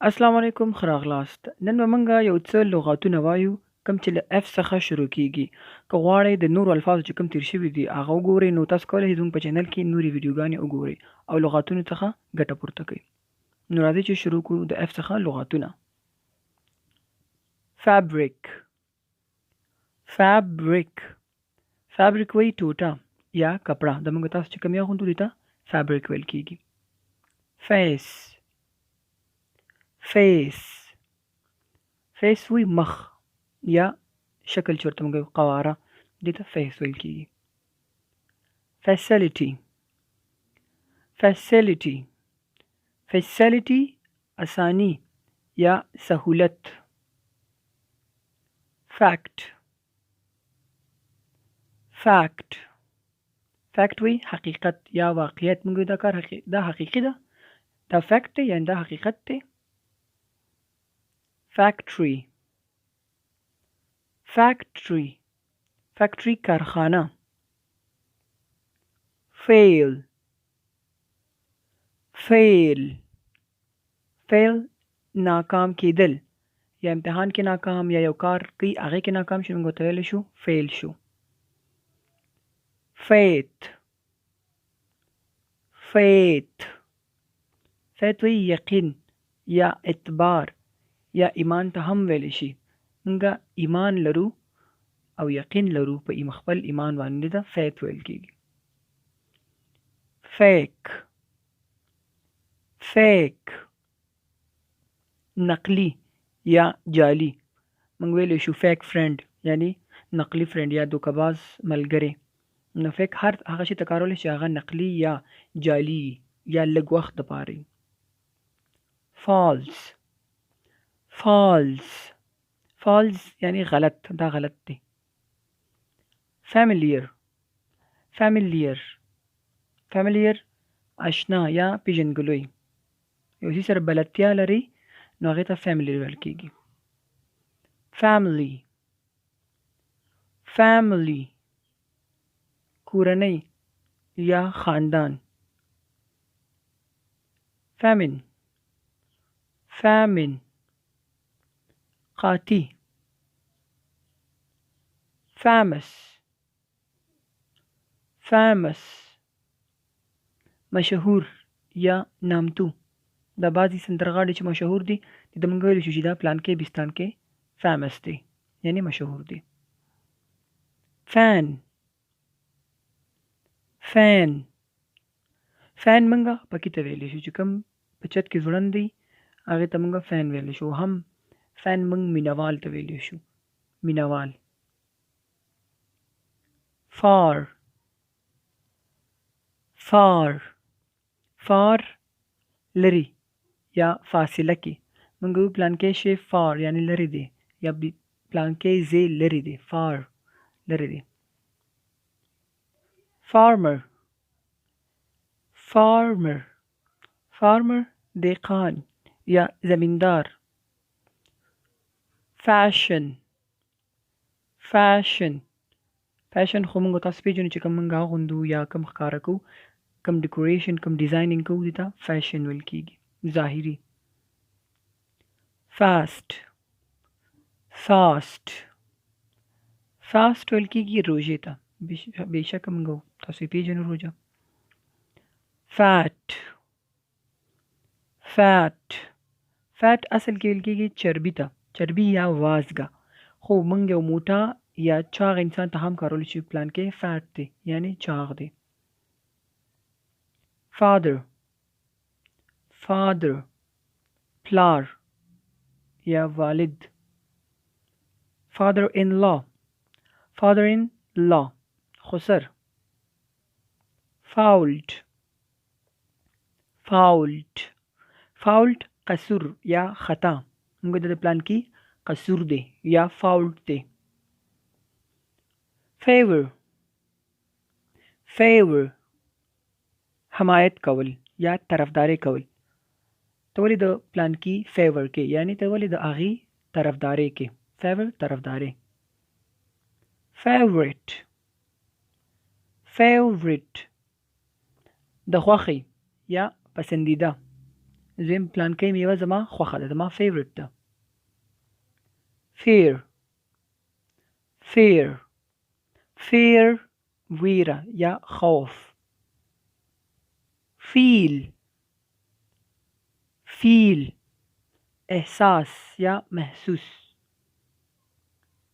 السلام علیکم ښه راغلاست. نن به موږ یو څه لغاتونه وایو کوم چې له اف څخه شروع کیږي. که غواړئ د نورو الفاظو چې کوم تیر شوي دي هغه وګورئ نو تاسو کولی شئ زموږ په چینل کې نورې ویډیوګانې وګورئ او لغاتونو څخه ګټه پورته کړئ. نو راځئ چې شروع کړو د اف څخه لغاتونه. فابریک فابریک فابریک وایي ټوټه یا کپړه. د موږ تاسو چې کوم یې اغوندو دې ته فابریک ویل کیږي. فیس فیس فیس وی مخ یا شکل چې ورته موږ قواره دې ته فیس ویل کیږي. فیسیلیټي فیسیلیټي فیسیلیټي اسانی یا سهولت. فیکټ فیکټ فیکټ وی حقیقت یا واقعیت. موږ دا کار دا حقیقي ده، دا فیکټ دی یعنی دا حقیقت دی. فیکټری فیکټری فیکټری کارخانه. فیل فیل فیل ناکام کېدل یا امتحان کې ناکام یا یو کار کوي هغې کې ناکام شو، موږ ورته ویلی شو فیل شو. فیت فیت فیت وی یقین یا اعتبار یا ایمان ته هم ویلی شي. موږ ایمان لرو او یقین لرو په خپل ایمان باندې ته فیت ویل کېږي. فیک فیک نقلی یا جعلی. موږ ویلی شو فیک فرینډ یعنی نقلی فرینډ یا دوکه‌باز ملګری. نو فیک هغه شي ته کارولی چې هغه نقلی یا جعلی یا لږ وخت دپاره وي. فالس فالس فالس یعنی غلط، دا غلط دی. فیملیر فیملیر فیملیر اشنا یا پیژنګلوي. یو شي سره بلدتیا لري نو هغې ته فیملیر ویل کېږي. فیملی فیملی کورنۍ یا خاندان. فیمن فیمن قاطی. فیمس فیمس مشهور یا نامتو. دا بعضې سندرغاړي چې مشهور دي د موږ ویلی شو چې دا پلانکې بستان کې فیمس دی یعنی مشهور دی. فین فین فین موږ پکې ته ویلی شو چې کوم په چت کې ځوړند دی هغې ته موږ فین ویلی شو. هم فین موږ مینوال ته ویلی شو مینوال. فار فار فار لري یا فاصله کې. موږ وایو پلانکې شی فار یعنی لري دی یا پلانکې ځای لري دی. فار لري دی. فارمر فارمر فارمر دهقان یا زمیندار. فیشن فیشن فیشن خو موږ تاسو پیژنو چې کوم موږ اغوندو یا کوم ښکاره کوو، کوم ډیکوریشن کوم ډیزاینینګ کوو دې ته فیشن ویل کېږي ظاهري. فاسټ فاسټ فاسټ ویل کېږي روژې ته. بېشکه موږ تاسو یې پیژنو روژه. فیټ فیټ فیټ اصل کې ویل کېږي چربي ته، چربي یا وازګه. خو موږ یو موټه یا چاغ انسان ته هم کارولی شي پلان کې فیټ دی یعنی چاغ دی. فادر فادر پلار یا والد. فادر ان لا فادر ان لا خسر. فاولت فاولت فاولت قصور یا خطا. موږ د پلان کې قصور دی یا فاولت دی. فیور فیور حمایت کول یا طرفداري کول. ته ولې د پلان کې فیور کې یعنی ته ولې د هغې طرفداري کې. فیور طرفداري. فیوریټ فیوریټ د خوښۍ یا پسندیده. زم پلانکی میوه زما خوښه ده زما فیورټ ده fear fear fear ویره یا خوف feel feel احساس یا محسوس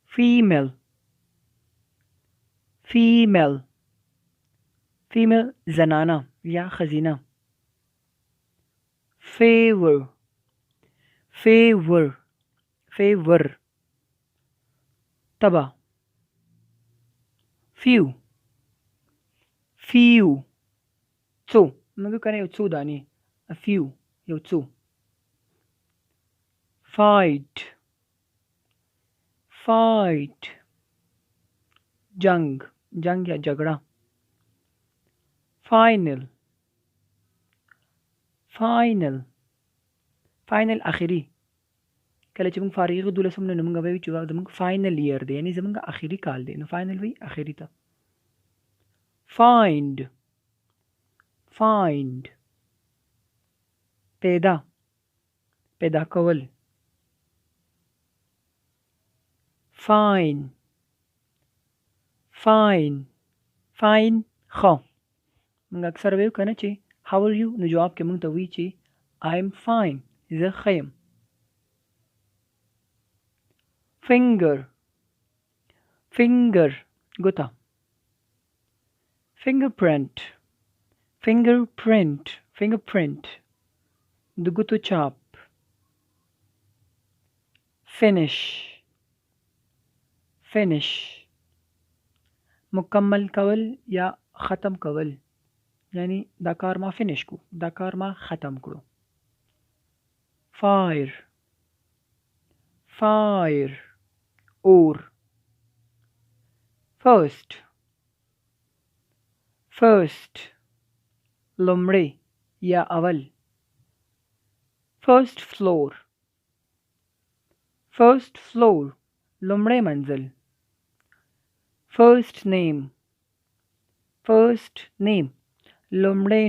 female female female زنانه یا خزینه favor favor favor تبا few few څو موږ کنه یو څو دانی a few یو څو fight fight جنگ جنگ یا جګړه final final final اخیری کله چې موږ فارغ دولسم نه موږ وایو چې زموږ فاینل ایئر دی یعنی زموږ اخیری کال دی نو فاینل وی اخیری ته find find پیدا پیدا کول fine fine fine خو موږ اکثر وایو کنه چې how are you نو جواب کې موږ ته وی چې I am fine زه ښه یم finger finger ګوته fingerprint fingerprint fingerprint د ګوتو چاپ finish finish مکمل کول یا ختم کول یعنی دا کار ما فینش کو دا کار ما ختم کړو fire fire اور first first لومړی یا اول first floor first floor لومړی منزل first name لومړی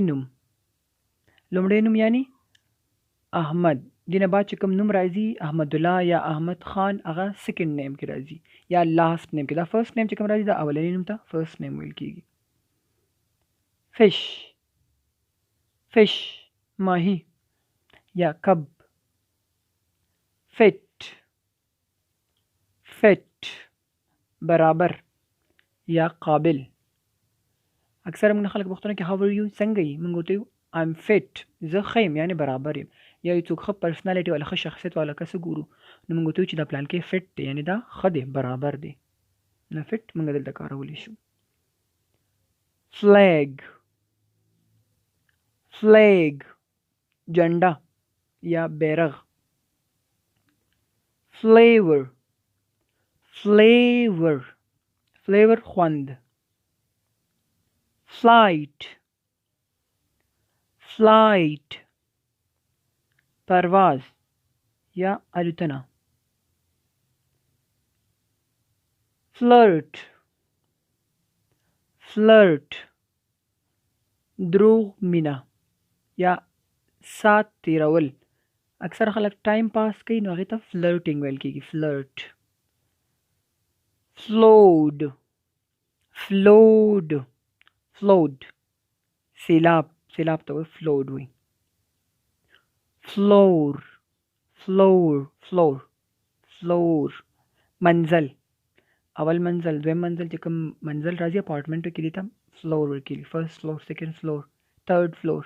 نوم یعنی احمد دینه بعد چې کوم نوم راځي احمد الله یا احمد خان هغه سیکنډ نیم کې راځي یا لاست نیم کې دا فرست نیم چې کوم راځي دا اولنی نوم ته فرست نیم ویل کیږي fish ماهی یا کب fit برابر یا قابل اکثر موږ خلک پوښتنه کوي how are you څنګه یې موږ ورته I'm fit زه ښه یم یعنی برابر یم یا یو څوک ښه پرسنالټي والا ښه شخصیت والا کس ګورو نو موږ ورته چې دا پلان کې فټ دی یعنی دا ښه دی برابر دی نه فټ موږ دلته کارولی شو flag جنډه یا بیرغ flavor خوند flight پرواز یا الوتنه flirt دروغ مینه یا سات تیرول اکثر خلک ټایم پاس کوي نو هغه ته فلرټینګ ویل کیږي فلرټ فلود سیلاب ته فلود وي فلور منزل اول منزل دویم منزل چې کوم منزل راځي اپارټمنټو کې دي ته فلور ورکیږي فرست فلور سیکنډ فلور تھرد فلور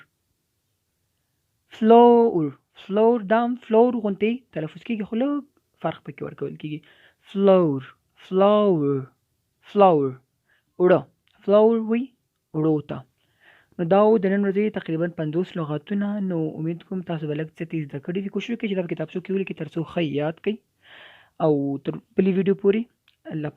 فلور دام فلور غونتی تلفظ کېږي خو لږ فرق پکې ورکول کېږي فلور اوړه فلور وي اوړو ته نو دا د نن ورځې تقریبا 50 لغاتونه نو امید کوم تاسو به لږ څه زده کړي دي کوشش وکړئ چې دا کتابچو کې ولیکئ تر څو ښه یاد کړئ او تر بلې ویډیو پورې الله